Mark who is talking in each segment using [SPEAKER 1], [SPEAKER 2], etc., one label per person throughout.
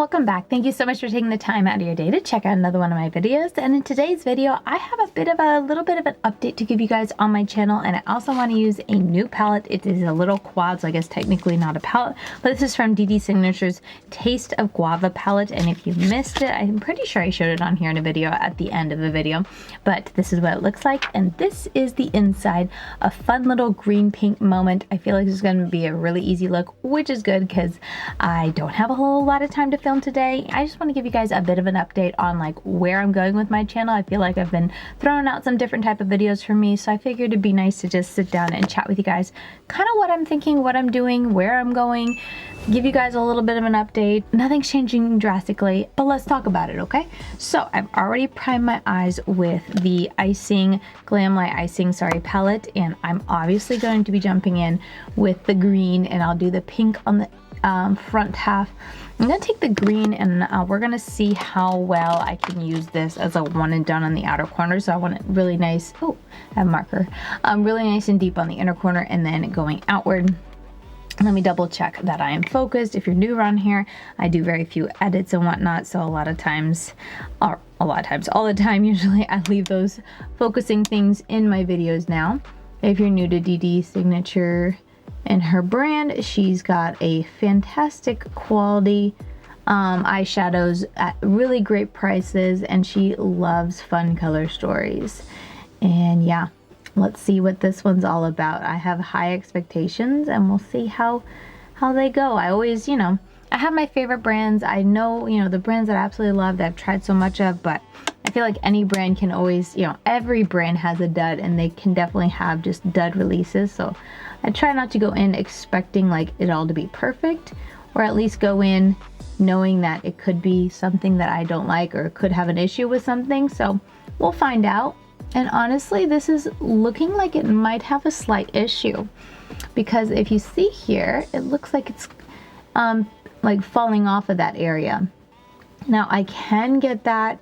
[SPEAKER 1] welcome back. Thank you so much for taking the time out of your day to check out another one of my videos. And in today's video, I have a little bit of an update to give you guys on my channel. And I also want to use a new palette. It is a little quad, so I guess technically not a palette, but this is from DeDe Signature's Taste of Guava palette. And if you missed it, I'm pretty sure I showed it on here in a video at the end of the video, but this is what it looks like. And this is the inside, a fun little green pink moment. I feel like this is going to be a really easy look, which is good because I don't have a whole lot of time to film today. I just want to give you guys a bit of an update on like where I'm going with my channel. I feel like I've been throwing out some different type of videos for me, so I figured it'd be nice to just sit down and chat with you guys kind of what I'm thinking, what I'm doing, where I'm going, give you guys a little bit of an update. Nothing's changing drastically, but let's talk about it, okay? So I've already primed my eyes with the Glam Light Icing palette, and I'm obviously going to be jumping in with the green, and I'll do the pink on the front half. I'm gonna take the green and we're gonna see how well I can use this as a one and done on the outer corner. So I want it really nice. Oh, I have a marker. Really nice and deep on the inner corner and then going outward. Let me double check that I am focused. If you're new around here, I do very few edits and whatnot. So all the time usually, I leave those focusing things in my videos now. If you're new to DeDe Signature and her brand, she's got a fantastic quality eyeshadows at really great prices, and she loves fun color stories. And yeah, let's see what this one's all about. I have high expectations and we'll see how they go. I always, I have my favorite brands. I know, the brands that I absolutely love that I've tried so much of, but I feel like any brand can always, every brand has a dud, and they can definitely have just dud releases. So I try not to go in expecting like it all to be perfect, or at least go in knowing that it could be something that I don't like or could have an issue with something. So we'll find out. And honestly, this is looking like it might have a slight issue, because if you see here, it looks like it's like falling off of that area. Now I can get that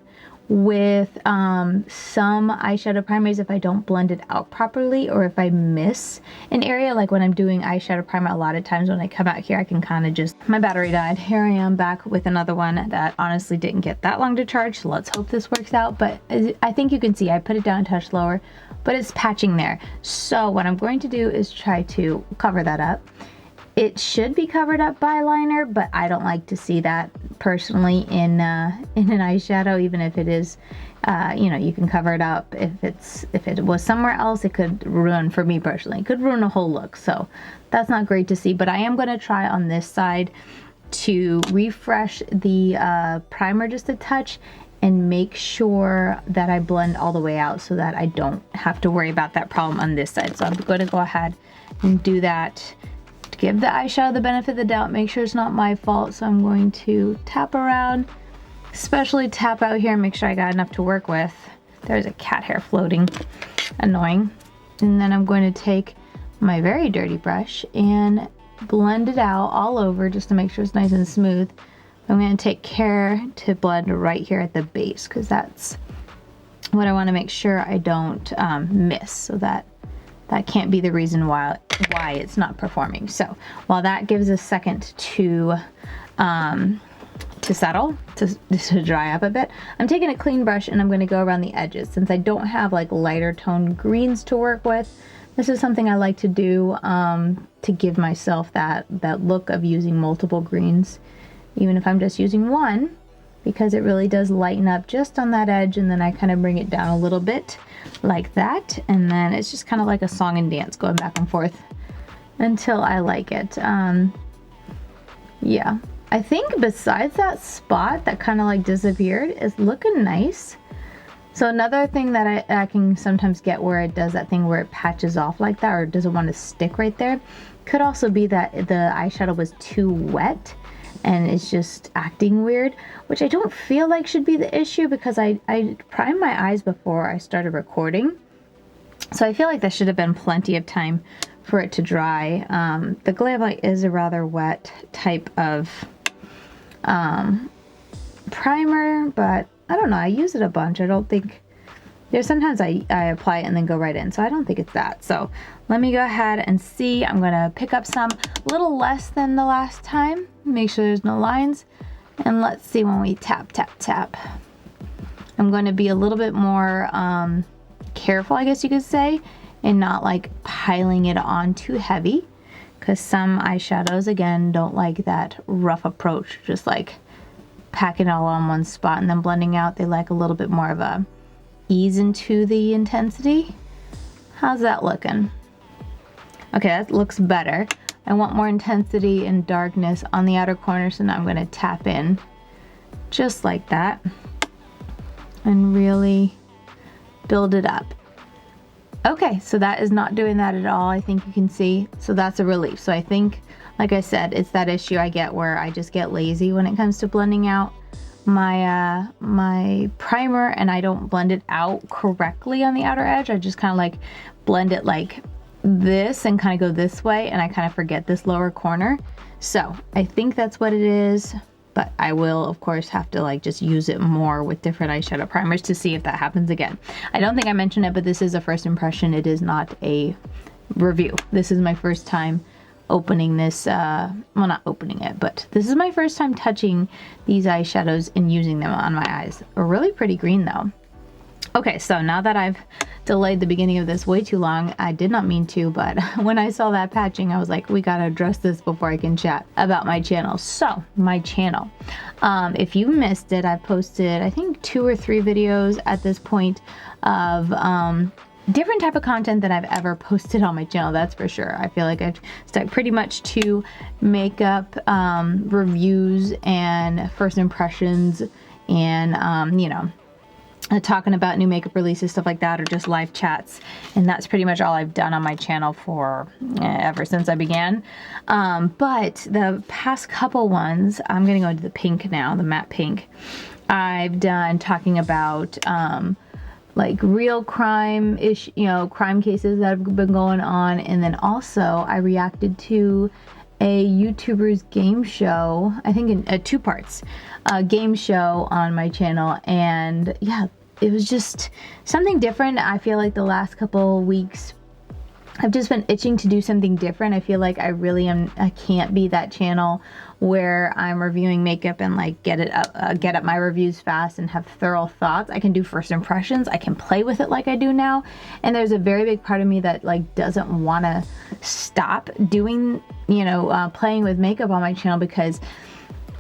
[SPEAKER 1] with some eyeshadow primers if I don't blend it out properly, or if I miss an area. Like when I'm doing eyeshadow primer, a lot of times when I come out here, I can kind of just, my battery died. Here I am back with another one that honestly didn't get that long to charge, so let's hope this works out. But I think you can see I put it down a touch lower, but it's patching there. So what I'm going to do is try to cover that up. It should be covered up by liner, but I don't like to see that personally in an eyeshadow, even if it is, you can cover it up. If it was somewhere else, it could ruin, for me personally, it could ruin a whole look. So that's not great to see, but I am going to try on this side to refresh the primer just a touch and make sure that I blend all the way out so that I don't have to worry about that problem on this side. So I'm going to go ahead and do that. Give the eyeshadow the benefit of the doubt, make sure it's not my fault. So I'm going to tap around, especially tap out here and make sure I got enough to work with. There's a cat hair floating, annoying. And then I'm going to take my very dirty brush and blend it out all over just to make sure it's nice and smooth. I'm going to take care to blend right here at the base, because that's what I want to make sure I don't miss, so that can't be the reason why it's not performing. So while that gives a second to settle, to dry up a bit, I'm taking a clean brush and I'm going to go around the edges. Since I don't have like lighter tone greens to work with, this is something I like to do to give myself that look of using multiple greens, even if I'm just using one, because it really does lighten up just on that edge, and then I kind of bring it down a little bit like that, and then it's just kind of like a song and dance going back and forth until I like it. Yeah, I think besides that spot that kind of like disappeared, is looking nice. So another thing that I can sometimes get where it does that thing where it patches off like that, or doesn't want to stick right there, could also be that the eyeshadow was too wet and it's just acting weird, which I don't feel like should be the issue, because I primed my eyes before I started recording. So I feel like there should have been plenty of time for it to dry. The Glam Light is a rather wet type of primer, but I don't know, I use it a bunch. I don't think, there's sometimes I apply it and then go right in, so I don't think it's that. So let me go ahead and see. I'm gonna pick up some, a little less than the last time, make sure there's no lines, And let's see when we tap, tap, tap. I'm going to be a little bit more careful, I guess you could say, and not like piling it on too heavy, because some eyeshadows, again, don't like that rough approach, just like packing it all on one spot and then blending out. They like a little bit more of a ease into the intensity. How's that looking? Okay, that looks better. I want more intensity and darkness on the outer corner, so now I'm going to tap in just like that and really build it up. Okay, so that is not doing that at all, I think you can see. So that's a relief. So I think, like I said, it's that issue I get where I just get lazy when it comes to blending out my my primer, and I don't blend it out correctly on the outer edge. I just kind of like blend it like this and kind of go this way, and I kind of forget this lower corner. So I think that's what it is, but I will of course have to like just use it more with different eyeshadow primers to see if that happens again. I don't think I mentioned it, but this is a first impression. It is not a review. This is my first time opening this, well, not opening it, but this is my first time touching these eyeshadows and using them on my eyes. A really pretty green though. Okay, so now that I've delayed the beginning of this way too long, I did not mean to, but when I saw that patching, I was like, we gotta address this before I can chat about my channel. So, my channel. If you missed it, I've posted, I think 2 or 3 videos at this point of different type of content that I've ever posted on my channel, that's for sure. I feel like I've stuck pretty much to makeup reviews and first impressions and, you know, talking about new makeup releases, stuff like that, or just live chats. And that's pretty much all I've done on my channel for ever since I began. But the past couple ones, I'm gonna go into the pink now, the matte pink. I've done talking about like real crime-ish, you know, crime cases that have been going on. And then also I reacted to a YouTuber's game show, I think in 2 parts, game show on my channel. And yeah, it was just something different. I feel like the last couple weeks I've just been itching to do something different. I feel like I can't be that channel where I'm reviewing makeup and like get up my reviews fast and have thorough thoughts. I can do first impressions. I can play with it like I do now. And there's a very big part of me that like doesn't want to stop doing, you know, playing with makeup on my channel, because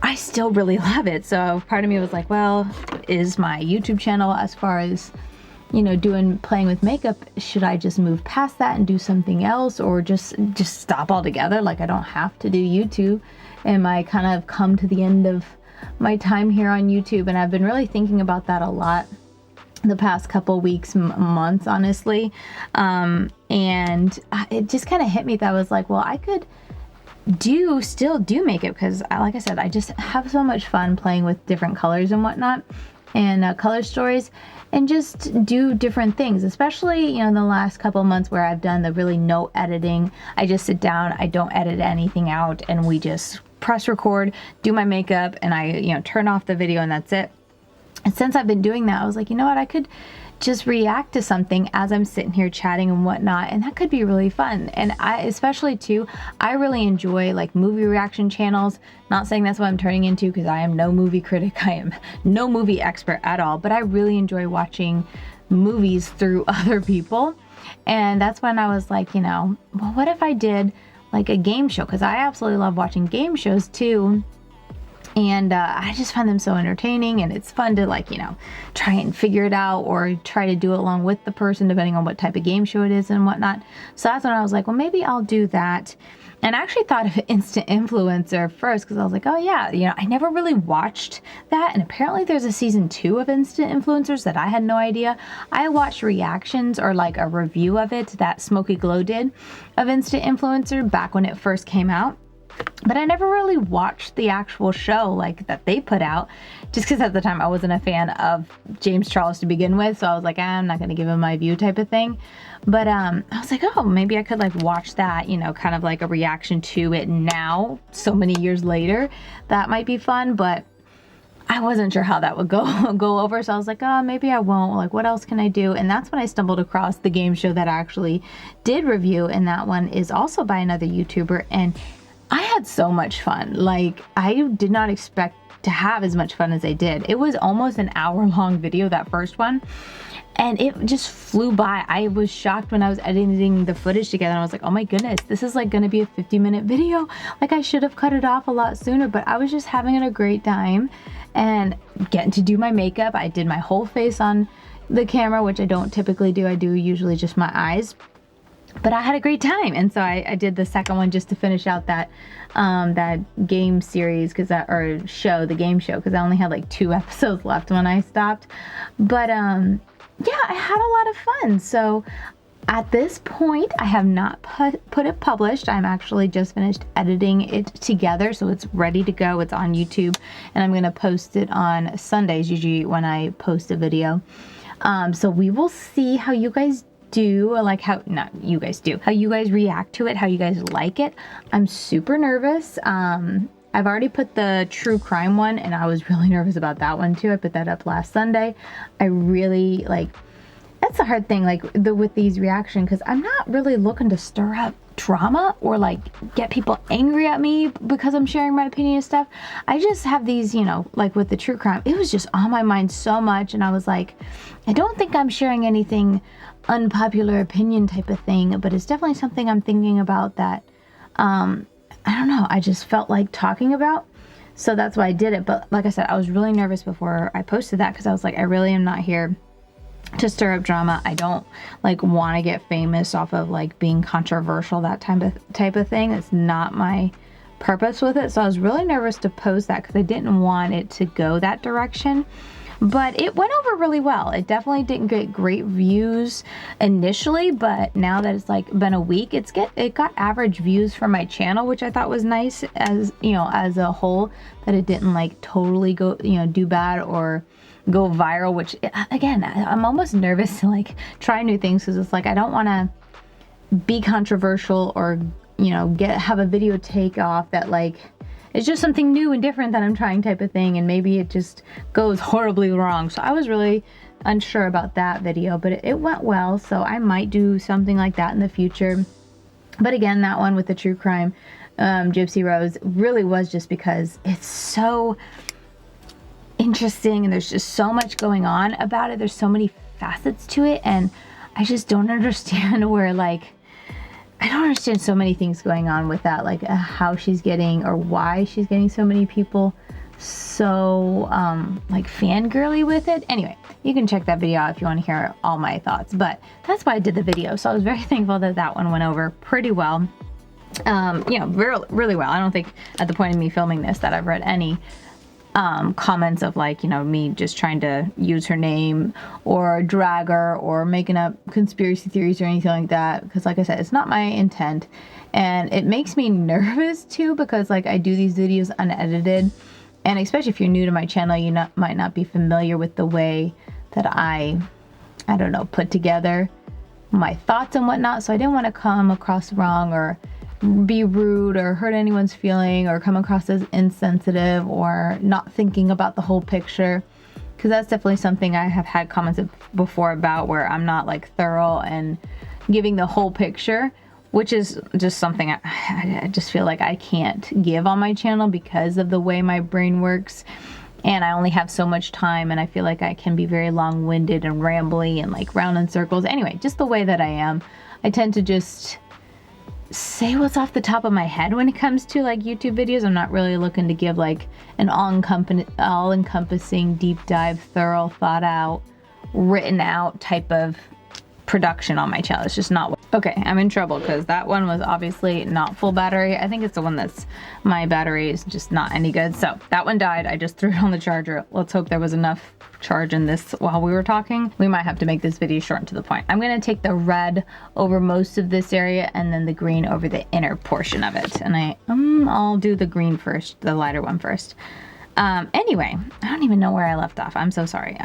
[SPEAKER 1] I still really love it. So part of me was like, well, is my YouTube channel, as far as, you know, playing with makeup, should I just move past that and do something else, or just stop altogether? Like, I don't have to do YouTube. Am I kind of come to the end of my time here on YouTube? And I've been really thinking about that a lot the past couple weeks, months, honestly. And it just kind of hit me that I was like, well, I could still do makeup, because like I said, I just have so much fun playing with different colors and whatnot, and color stories, and just do different things, especially, you know, in the last couple of months where I've done the really no editing. I just sit down, I don't edit anything out, and we just press record, do my makeup, and I, you know, turn off the video, and that's it. And since I've been doing that, I was like, you know what, I could just react to something as I'm sitting here chatting and whatnot, and that could be really fun. And I especially too, I really enjoy like movie reaction channels. Not saying that's what I'm turning into, because I am no movie critic, I am no movie expert at all, but I really enjoy watching movies through other people. And that's when I was like, you know, well, what if I did like a game show, because I absolutely love watching game shows too. And I just find them so entertaining, and it's fun to, like, you know, try and figure it out, or try to do it along with the person, depending on what type of game show it is and whatnot. So that's when I was like, well, maybe I'll do that. And I actually thought of Instant Influencer first, because I was like, oh yeah, you know, I never really watched that. And apparently there's a season 2 of Instant Influencers that I had no idea. I watched reactions, or like a review of it that Smoky Glow did of Instant Influencer back when it first came out. But I never really watched the actual show like that they put out, just because at the time I wasn't a fan of James Charles to begin with. So I was like, I'm not going to give him my view type of thing. But I was like, oh, maybe I could like watch that, you know, kind of like a reaction to it now, so many years later. That might be fun, but I wasn't sure how that would go over. So I was like, oh, maybe I won't. Like, what else can I do? And that's when I stumbled across the game show that I actually did review. And that one is also by another YouTuber. And I had so much fun. Like, I did not expect to have as much fun as I did. It was almost an hour-long video, that first one, and it just flew by. I was shocked when I was editing the footage together, and I was like, oh my goodness, this is like gonna be a 50-minute video. Like, I should have cut it off a lot sooner, but I was just having a great time and getting to do my makeup. I did my whole face on the camera, which I don't typically do. I do usually just my eyes. But I had a great time, and so I did the second one just to finish out that that game series, or show, the game show, because I only had like 2 episodes left when I stopped. But yeah, I had a lot of fun. So at this point, I have not put it published. I'm actually just finished editing it together, so it's ready to go. It's on YouTube, and I'm gonna post it on Sundays, usually when I post a video. So we will see how you guys do, like how you guys react to it, how you guys like it. I'm super nervous. I've already put the true crime one, and I was really nervous about that one too. I put that up last Sunday. I really that's the hard thing, with these reactions, because I'm not really looking to stir up drama or like get people angry at me because I'm sharing my opinion and stuff. I just have these, like with the true crime, it was just on my mind so much, and I was like, I don't think I'm sharing anything unpopular opinion type of thing, but it's definitely something I'm thinking about that I don't know, I just felt like talking about. So that's why I did it. But like I said, I was really nervous before I posted that, because I was like, I really am not here to stir up drama. I don't want to get famous off of being controversial, that type of thing. It's not my purpose with it. So I was really nervous to post that because I didn't want it to go that direction. But it went over really well. It definitely didn't get great views initially, but now that it's been a week, it got average views for my channel, which I thought was nice, as as a whole, that it didn't totally go do bad or go viral, which again, I'm almost nervous to try new things, because it's I don't want to be controversial or have a video take off that it's just something new and different that I'm trying type of thing, and maybe it just goes horribly wrong. So I was really unsure about that video, but it went well, so I might do something like that in the future. But again, that one with the true crime, Gypsy Rose, really was just because it's so interesting and there's just so much going on about it. There's so many facets to it, and I just don't understand where I don't understand so many things going on with that, how she's getting, or why she's getting so many people so fangirly with it. Anyway, you can check that video out if you want to hear all my thoughts, but that's why I did the video. So I was very thankful that that one went over pretty well. Really well. I don't think at the point of me filming this that I've read any comments of me just trying to use her name or drag her or making up conspiracy theories or anything like that, because like I said, it's not my intent. And it makes me nervous too, because I do these videos unedited, and especially if you're new to my channel, you might not be familiar with the way that I don't know, put together my thoughts and whatnot. So I didn't want to come across wrong or be rude or hurt anyone's feeling or come across as insensitive or not thinking about the whole picture, because that's definitely something I have had comments before about, where I'm not thorough and giving the whole picture, which is just something I just feel like I can't give on my channel because of the way my brain works, and I only have so much time, and I feel like I can be very long-winded and rambly and round in circles. Anyway, just the way that I am, I tend to just say what's off the top of my head when it comes to YouTube videos. I'm not really looking to give an all-encompassing, deep dive, thorough, thought out, written out type of production on my channel. It's just not what. Okay, I'm in trouble because that one was obviously not full battery. I think it's the one that's, my battery is just not any good. So that one died. I just threw it on the charger. Let's hope there was enough charge in this while we were talking. We might have to make this video short and to the point. I'm gonna take the red over most of this area and then the green over the inner portion of it. And I'll do the green first, the lighter one first. Anyway, I don't even know where I left off. I'm so sorry.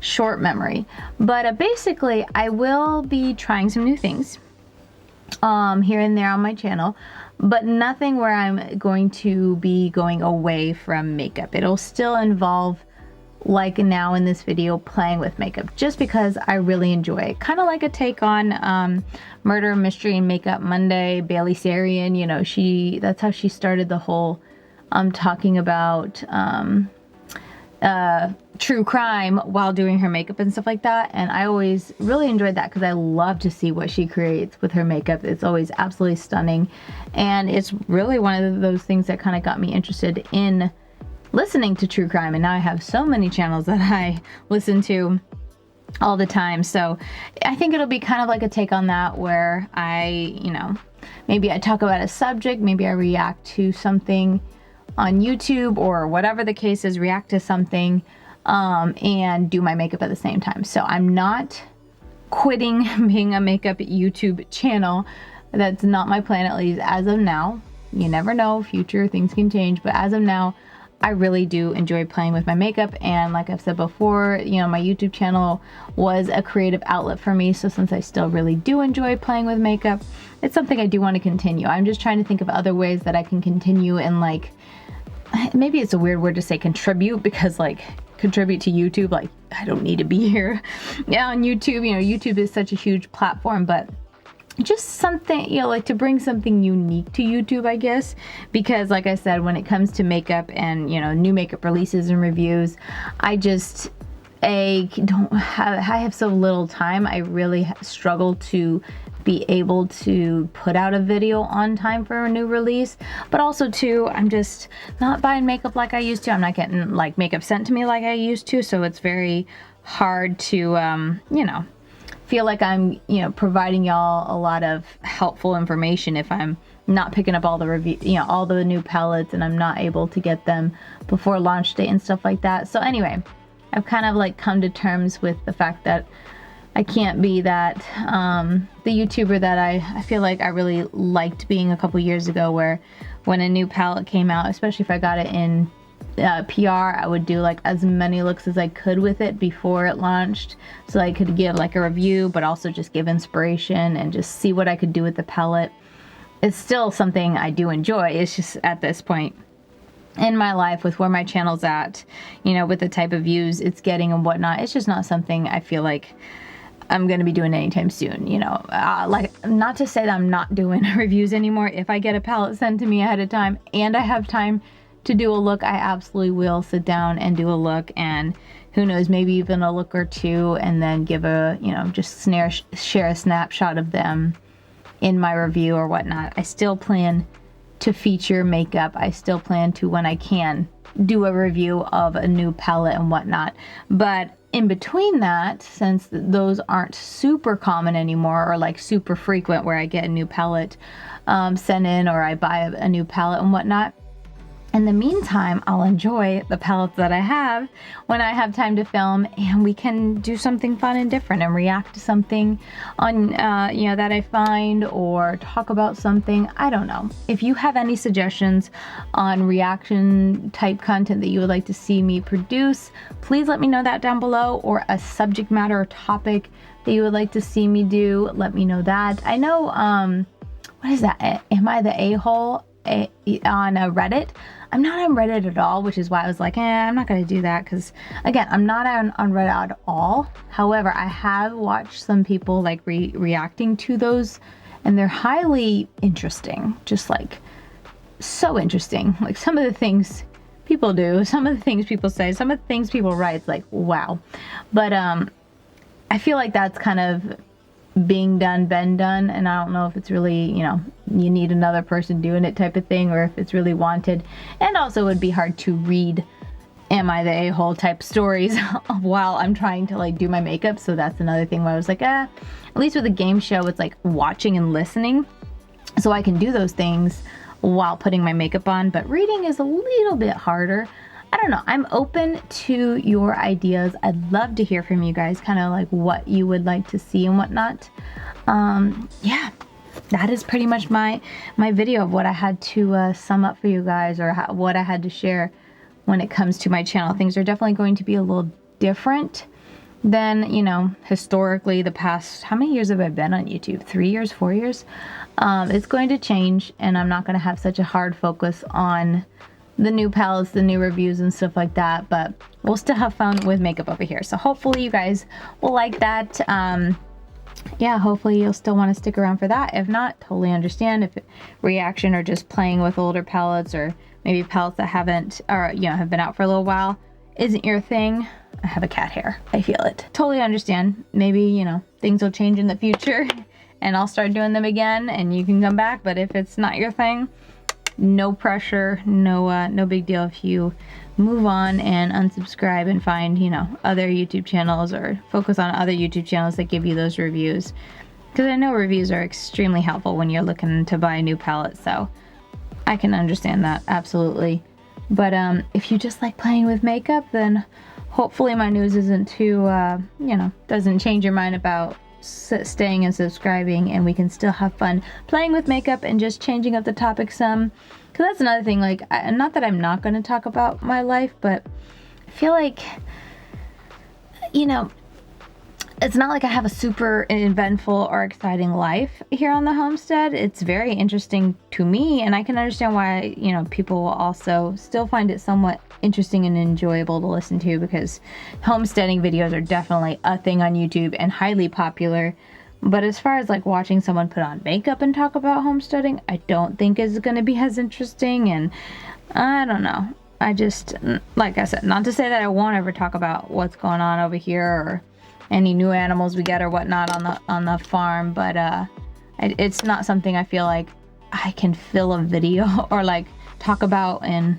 [SPEAKER 1] Short memory. But basically, I will be trying some new things here and there on my channel, but nothing where I'm going to be going away from makeup. It'll still involve, like now in this video, playing with makeup, just because I really enjoy it. Kind of like a take on Murder, Mystery, and Makeup Monday, Bailey Sarian. That's how she started the whole talking about true crime while doing her makeup and stuff like that, and I always really enjoyed that because I love to see what she creates with her makeup. It's always absolutely stunning, and it's really one of those things that kind of got me interested in listening to true crime, and now I have so many channels that I listen to all the time. So I think it'll be kind of like a take on that, where I, you know, maybe I talk about a subject, maybe I react to something on YouTube or whatever the case is, react to something and do my makeup at the same time. So I'm not quitting being a makeup YouTube channel. That's not my plan, at least as of now. You never know, future things can change, but as of now, I really do enjoy playing with my makeup. And like I've said before, you know, my YouTube channel was a creative outlet for me. So since I still really do enjoy playing with makeup, it's something I do want to continue. I'm just trying to think of other ways that I can continue and, like, maybe it's a weird word to say contribute, because like contribute to YouTube, like I don't need to be here on YouTube. You know, YouTube is such a huge platform, but just something, you know, like to bring something unique to YouTube, I guess, because like I said, when it comes to makeup and, you know, new makeup releases and reviews, I just I have so little time. I really struggle to be able to put out a video on time for a new release, but also too, I'm just not buying makeup like I used to. I'm not getting like makeup sent to me like I used to, so it's very hard to you know, feel like I'm, you know, providing y'all a lot of helpful information if I'm not picking up all the review, you know, all the new palettes, and I'm not able to get them before launch date and stuff like that. So anyway, I've kind of like come to terms with the fact that I can't be that the YouTuber that I feel like I really liked being a couple years ago, where when a new palette came out, especially if I got it in PR, I would do like as many looks as I could with it before it launched, so I could give like a review, but also just give inspiration and just see what I could do with the palette. It's still something I do enjoy. It's just at this point in my life, with where my channel's at, you know, with the type of views it's getting and whatnot, it's just not something I feel like I'm gonna be doing anytime soon, you know. Like, not to say that I'm not doing reviews anymore. If I get a palette sent to me ahead of time and I have time to do a look, I absolutely will sit down and do a look, and who knows, maybe even a look or two, and then give a, you know, just share a snapshot of them in my review or whatnot. I still plan to feature makeup. I still plan to, when I can, do a review of a new palette and whatnot. But in between that, since those aren't super common anymore, or like super frequent where I get a new palette sent in, or I buy a new palette and whatnot, in the meantime, I'll enjoy the palettes that I have when I have time to film, and we can do something fun and different and react to something on, you know, that I find, or talk about something. I don't know. If you have any suggestions on reaction type content that you would like to see me produce, please let me know that down below, or a subject matter or topic that you would like to see me do, let me know that. I know, what is that? Am I the a-hole on Reddit? I'm not on Reddit at all, which is why I was like, I'm not gonna do that, because again, I'm not on Reddit at all. However, I have watched some people like reacting to those, and they're highly interesting. Just like so interesting. Like some of the things people do, some of the things people say, some of the things people write, it's like, wow. But I feel like that's kind of being done, been done, and I don't know if it's really, you know, you need another person doing it type of thing, or if it's really wanted. And also it would be hard to read am I the a-hole type stories while I'm trying to like do my makeup. So that's another thing where I was like, at least with a game show, it's like watching and listening, so I can do those things while putting my makeup on. But reading is a little bit harder. I don't know. I'm open to your ideas. I'd love to hear from you guys, kind of like what you would like to see and whatnot. Yeah, that is pretty much my video of what I had to sum up for you guys, or what I had to share when it comes to my channel. Things are definitely going to be a little different than, you know, historically the past, how many years have I been on YouTube? 3 years, 4 years? It's going to change, and I'm not going to have such a hard focus on the new palettes, the new reviews and stuff like that, but we'll still have fun with makeup over here. So hopefully you guys will like that. yeah, hopefully you'll still want to stick around for that. If not, totally understand if reaction or just playing with older palettes, or maybe palettes that haven't, or you know, have been out for a little while, isn't your thing. I have a cat hair. I feel it. Totally understand. Maybe, you know, things will change in the future and I'll start doing them again and you can come back. But if it's not your thing, no pressure, no big deal if you move on and unsubscribe and find, you know, other YouTube channels, or focus on other YouTube channels that give you those reviews. Because I know reviews are extremely helpful when you're looking to buy a new palette, so I can understand that, absolutely. But if you just like playing with makeup, then hopefully my news isn't too, you know, doesn't change your mind about staying and subscribing, and we can still have fun playing with makeup and just changing up the topic some. Because that's another thing, like, not that I'm not going to talk about my life, but I feel like, you know, it's not like I have a super eventful or exciting life here on the homestead. It's very interesting to me, and I can understand why, you know, people will also still find it somewhat interesting and enjoyable to listen to, because homesteading videos are definitely a thing on YouTube and highly popular. But as far as like watching someone put on makeup and talk about homesteading, I don't think is going to be as interesting. And I don't know. I just, like I said, not to say that I won't ever talk about what's going on over here or any new animals we get or whatnot on the farm, but it's not something I feel like I can fill a video or like talk about in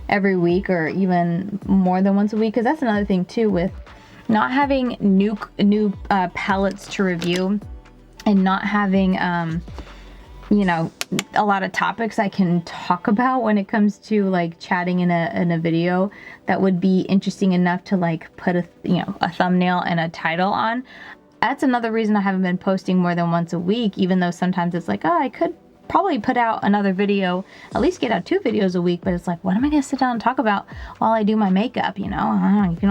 [SPEAKER 1] every week or even more than once a week. Because that's another thing too, with not having new palettes to review and not having you know, a lot of topics I can talk about when it comes to like chatting in a video that would be interesting enough to like put a, you know, a thumbnail and a title on. That's another reason I haven't been posting more than once a week, even though sometimes it's like, oh, I could probably put out another video, at least get out 2 videos a week, but it's like, what am I gonna sit down and talk about while I do my makeup, you know? I don't know, you can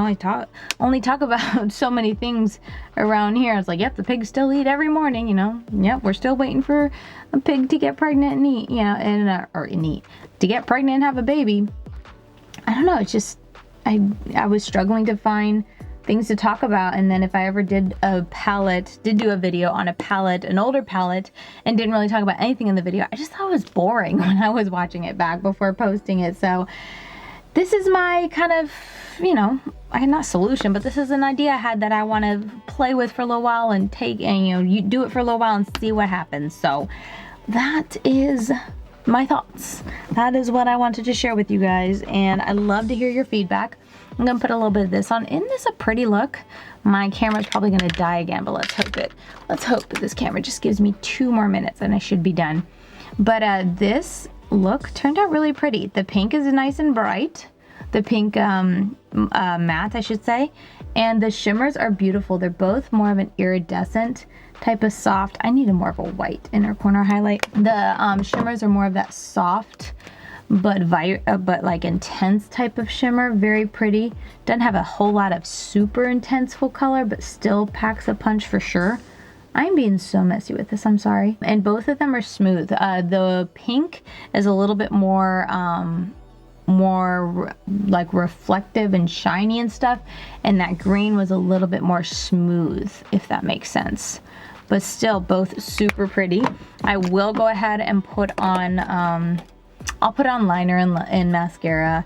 [SPEAKER 1] only talk about so many things around here. It's like, yep, the pigs still eat every morning, you know? Yep, we're still waiting for a pig to get pregnant and eat, you know, and to get pregnant and have a baby. I don't know, it's just, I was struggling to find things to talk about. And then if I ever did do a video on a palette, an older palette, and didn't really talk about anything in the video, I just thought it was boring when I was watching it back before posting it. So this is my kind of, you know, not solution, but this is an idea I had that I want to play with for a little while and you know, you do it for a little while and see what happens. So that is my thoughts. That is what I wanted to share with you guys, and I'd love to hear your feedback. I'm gonna put a little bit of this on. Isn't this a pretty look? My camera's probably gonna die again, but let's hope that this camera just gives me 2 more minutes and I should be done. But this look turned out really pretty. The pink is nice and bright. The pink matte, I should say. And the shimmers are beautiful. They're both more of an iridescent type of soft. I needed more of a white inner corner highlight. The shimmers are more of that soft but like intense type of shimmer. Very pretty. Doesn't have a whole lot of super intense full color, but still packs a punch for sure. I'm being so messy with this, I'm sorry. And both of them are smooth. The pink is a little bit more like reflective and shiny and stuff, and that green was a little bit more smooth, if that makes sense. But still both super pretty. I will go ahead and put on I'll put on liner and mascara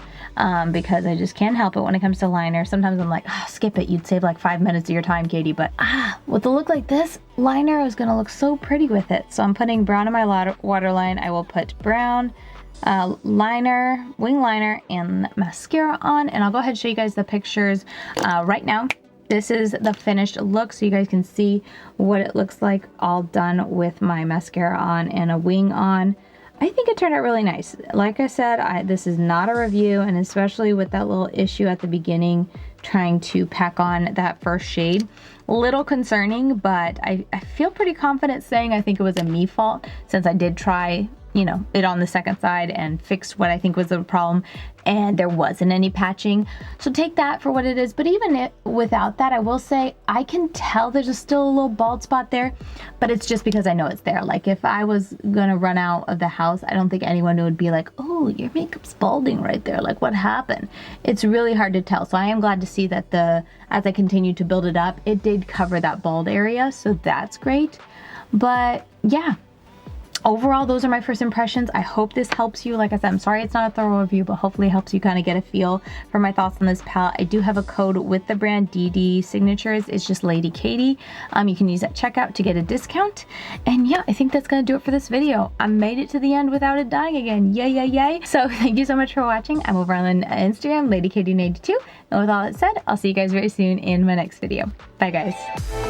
[SPEAKER 1] because I just can't help it when it comes to liner. Sometimes I'm like, oh, skip it, you'd save like 5 minutes of your time, Katie. But with a look like this, liner is gonna look so pretty with it. So I'm putting brown in my waterline. I will put brown, liner, wing liner, and mascara on, and I'll go ahead and show you guys the pictures right now. This is the finished look, so you guys can see what it looks like all done with my mascara on and a wing on. I think it turned out really nice. Like I said, this is not a review, and especially with that little issue at the beginning, trying to pack on that first shade. A little concerning, but I feel pretty confident saying I think it was a me fault, since I did try you know, it on the second side and fixed what I think was the problem, and there wasn't any patching. So take that for what it is. But even without that, I will say I can tell there's still a little bald spot there, but it's just because I know it's there. Like if I was gonna run out of the house, I don't think anyone would be like, oh, your makeup's balding right there, like what happened? It's really hard to tell. So I am glad to see that as I continue to build it up, it did cover that bald area, so that's great. But yeah, overall, those are my first impressions. I hope this helps you. Like I said, I'm sorry it's not a thorough review, but hopefully it helps you kind of get a feel for my thoughts on this palette. I do have a code with the brand DeDe Signatures. It's just Lady Katie. You can use that checkout to get a discount. And yeah, I think that's gonna do it for this video. I made it to the end without it dying again. Yay, yay, yay. So thank you so much for watching. I'm over on Instagram, LadyKatie92. And with all that said, I'll see you guys very soon in my next video. Bye guys.